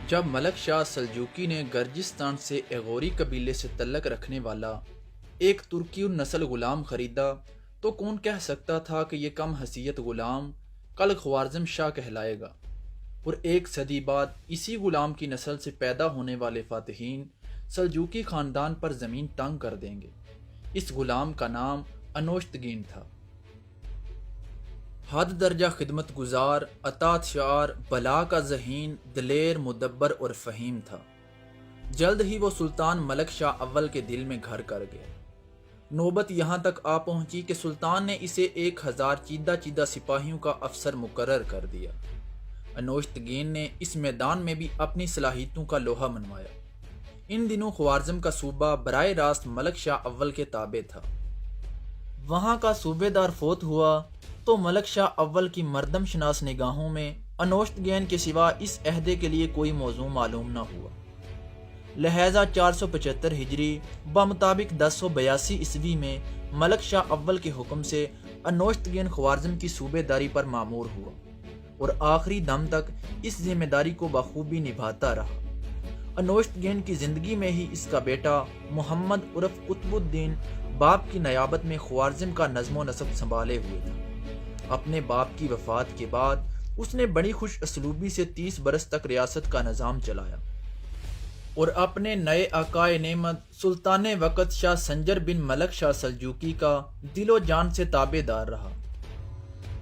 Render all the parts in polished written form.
جب ملک شاہ سلجوقی نے گرجستان سے ایغوری قبیلے سے تعلق رکھنے والا ایک ترکی النسل غلام خریدا تو کون کہہ سکتا تھا کہ یہ کم حیثیت غلام کل خوارزم شاہ کہلائے گا اور ایک صدی بعد اسی غلام کی نسل سے پیدا ہونے والے فاتحین سلجوقی خاندان پر زمین تنگ کر دیں گے۔ اس غلام کا نام انوشتگین تھا۔ حد درجہ خدمت گزار، اطاعت شعار، بلا کا ذہین، دلیر، مدبر اور فہیم تھا۔ جلد ہی وہ سلطان ملک شاہ اول کے دل میں گھر کر گیا۔ نوبت یہاں تک آ پہنچی کہ سلطان نے اسے 1000 چیدہ سپاہیوں کا افسر مقرر کر دیا۔ انوشتگین نے اس میدان میں بھی اپنی صلاحیتوں کا لوہا منوایا۔ ان دنوں خوارزم کا صوبہ براہ راست ملک شاہ اول کے تابع تھا۔ وہاں کا صوبے دار فوت ہوا تو ملک شاہ اول کی مردم شناس نگاہوں میں انوشتگین کے سوا اس عہدے کے لیے کوئی موضوع معلوم نہ ہوا۔ لہذا 475 ہجری بمطابق 1082 عیسوی میں ملک شاہ اول کے حکم سے انوشتگین خوارزم کی صوبے داری پر مامور ہوا اور آخری دم تک اس ذمہ داری کو بخوبی نبھاتا رہا۔ انوشتگین کی زندگی میں ہی اس کا بیٹا محمد عرف قطب الدین باپ کی نیابت میں خوارزم کا نظم و نسق سنبھالے ہوئے تھا۔ اپنے باپ کی وفات کے بعد اس نے بڑی خوش اسلوبی سے 30 برس تک ریاست کا نظام چلایا اور اپنے نئے آقائے نعمت سلطان وقت شاہ سنجر بن ملک شاہ سلجوقی کا دل و جان سے تابع دار رہا۔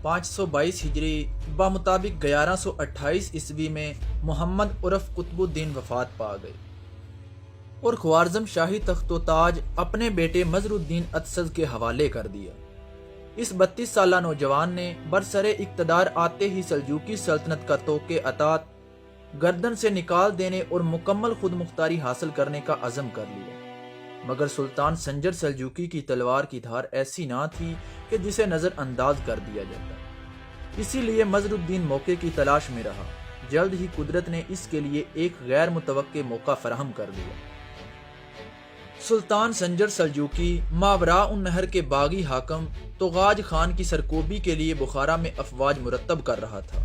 522 ہجری بمطابق 1128 عیسوی میں محمد عرف قطب الدین وفات پا گئے اور خوارزم شاہی تخت و تاج اپنے بیٹے مظہر الدین اطسز کے حوالے کر دیا۔ اس 32 سالہ نوجوان نے برسر اقتدار آتے ہی سلجوقی سلطنت کا طوق اطاعت گردن سے نکال دینے اور مکمل خود مختاری حاصل کرنے کا عزم کر لیا، مگر سلطان سنجر سلجوقی کی تلوار کی دھار ایسی نہ تھی کہ جسے نظر انداز کر دیا جاتا۔ اسی لیے مظہر الدین موقع کی تلاش میں رہا۔ جلد ہی قدرت نے اس کے لیے ایک غیر متوقع موقع فراہم کر دیا۔ سلطان سنجر سلجوقی ماوراء النہر کے باغی حاکم توغاج خان کی سرکوبی کے لیے بخارا میں افواج مرتب کر رہا تھا۔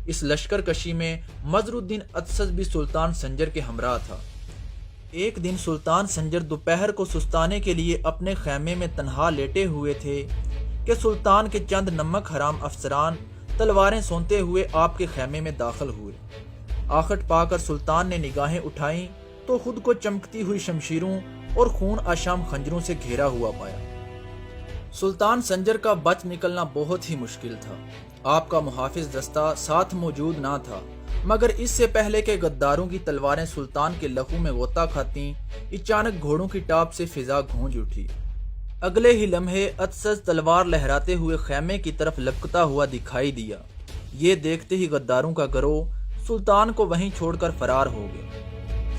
اس لشکر کشی میں مظہر الدین اطسز بھی سلطان سنجر کے ہمراہ تھا۔ ایک دن سلطان سنجر دوپہر کو سستانے کے لیے اپنے خیمے میں تنہا لیٹے ہوئے تھے کہ سلطان کے چند نمک حرام افسران تلواریں سونتے ہوئے آپ کے خیمے میں داخل ہوئے۔ آخٹ پا کر سلطان نے نگاہیں اٹھائیں تو خود کو چمکتی ہوئی شمشیروں اور خون آشام خنجروں سے گھیرا ہوا پایا۔ سلطان سنجر کا بچ نکلنا بہت ہی مشکل تھا۔ آپ کا محافظ دستہ ساتھ موجود نہ تھا، مگر اس سے پہلے کہ غداروں کی تلواریں سلطان کے لہو میں غوطہ کھاتیں، اچانک گھوڑوں کی ٹاپ سے فضا گونج اٹھی۔ اگلے ہی لمحے اطسز تلوار لہراتے ہوئے خیمے کی طرف لپکتا ہوا دکھائی دیا۔ یہ دیکھتے ہی غداروں کا گروہ سلطان کو وہیں چھوڑ کر فرار ہو گیا۔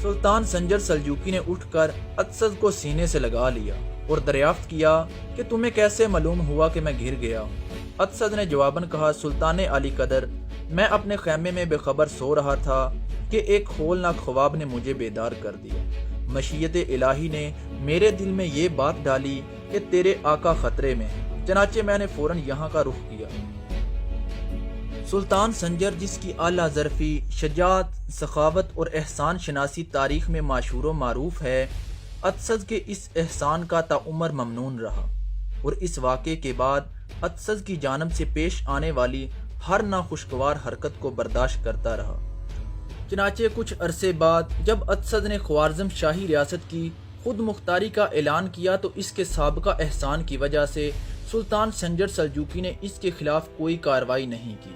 سلطان سنجر سلجوقی نے اٹھ کر اطسز کو سینے سے لگا لیا اور دریافت کیا کہ تمہیں کیسے معلوم ہوا کہ میں گھر گیا ہوں؟ اطسز نے جواباً کہا، سلطان عالی قدر، میں اپنے خیمے میں بے خبر سو رہا تھا کہ ایک ہولناک خواب نے مجھے بیدار کر دیا۔ مشیت الہی نے میرے دل میں یہ بات ڈالی کہ تیرے آقا خطرے میں ہیں، چنانچہ میں نے فوراً یہاں کا رخ کیا۔ سلطان سنجر، جس کی اعلیٰ ظرفی، شجاعت، سخاوت اور احسان شناسی تاریخ میں مشہور و معروف ہے، اطسز کے اس احسان کا تعمر ممنون رہا اور اس واقعے کے بعد اطسز کی جانب سے پیش آنے والی ہر ناخوشگوار حرکت کو برداشت کرتا رہا۔ چنانچہ کچھ عرصے بعد جب اطسز نے خوارزم شاہی ریاست کی خود مختاری کا اعلان کیا تو اس کے سابقہ احسان کی وجہ سے سلطان سنجر سلجوقی نے اس کے خلاف کوئی کارروائی نہیں کی۔